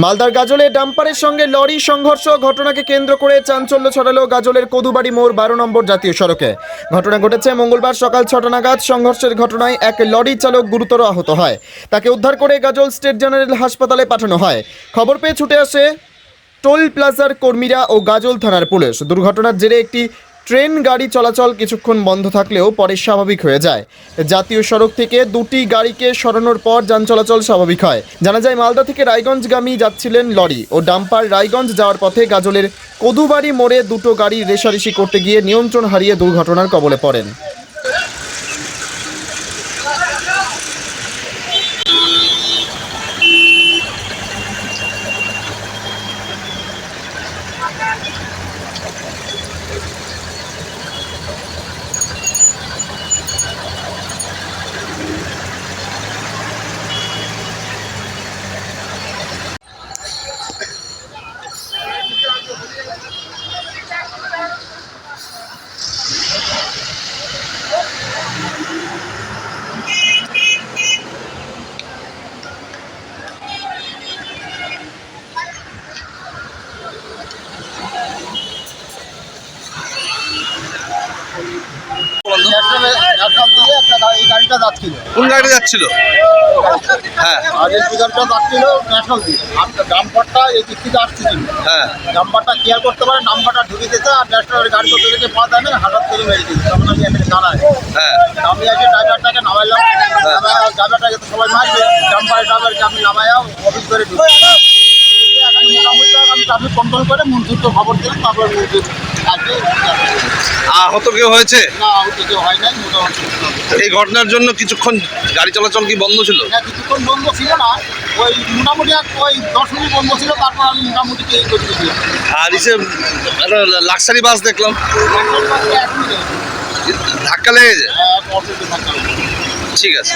মালদার গাজলে ডাম্পারের সঙ্গে লরি সংঘর্ষ ঘটনাকে কেন্দ্র করে চাঞ্চল্য ছড়ালো গাজলের কদুবাড়ি মোড় 12 নম্বর জাতীয় সড়কে। ঘটনা ঘটেছে মঙ্গলবার সকাল 6টা নাগাদ। সংঘর্ষের ঘটনায় এক লরি চালক গুরুতর আহত হয়। তাকে উদ্ধার করে গাজল স্টেট জেনারেল হাসপাতালে পাঠানো হয়। খবর পেয়ে ছুটে আসে টোল প্লাজার কর্মীরা ও গাজল থানার পুলিশ। দুর্ঘটনার জেরে একটি ট্রেন গাড়ি চলাচল কিছুক্ষণ বন্ধ থাকলেও পরে স্বাভাবিক হয়ে যায়। জাতীয় সড়ক থেকে দুটি গাড়িকে সরানোর পর যান চলাচল স্বাভাবিক হয়। জানা যায় মালদা থেকে রায়গঞ্জগামী যাচ্ছিলেন লরি ও ডাম্পার। রায়গঞ্জ যাওয়ার পথে গাজলের কদুবাড়ি মোড়ে দুটো গাড়ি রেষারেষি করতে গিয়ে নিয়ন্ত্রণ হারিয়ে দুর্ঘটনার কবলে পড়েন। এই গাড়িটা যাচ্ছিল, কোন গাড়ি যাচ্ছিল? হ্যাঁ আর এই পিকআপটা যাচ্ছিল ন্যাশনাল দিয়ে। আপনার ডাম্পারটা এই দিক থেকে আসছিল, হ্যাঁ নাম্বারটা ক্লিয়ার করতে পারে, নাম্বারটা ঢুকে দিতে আর ন্যাশনাল গাড়ি করতে থেকে পা দেয় না, হঠাৎ করে মেরে দিচ্ছে। তখন আমি এখানে দাঁড়াই, হ্যাঁ আমি এসে ড্রাইভারটাকে নামাইলাম। ড্রাইভারটাকে তো সবাই মারবে, ড্রাইভারকে আমি নামাইয়া অফিস করে ঢুকি। এখানে মোটামুটি আমি ট্রাফিক কন্ট্রোল করে মন্ত্রীকে খবর দিলাম, তারপর মন্ত্রী আসবে। আহত কেউ হয়েছে? না, আহত কেউ হয় নাই, মোটামুটি। এই ঘটনার জন্য কিছুক্ষণ গাড়ি চলাচল কি বন্ধ ছিল? না, কিছুক্ষণ বন্ধ ছিল না, ওই মোটামুটি ওই 10 মিনিট বন্ধ ছিল, তারপর আমি মোটামুটি এই করে দিয়েছিলাম। আর ইসে লাক্সারি বাস দেখলাম ধাক্কা লেগেছে। ঠিক আছে।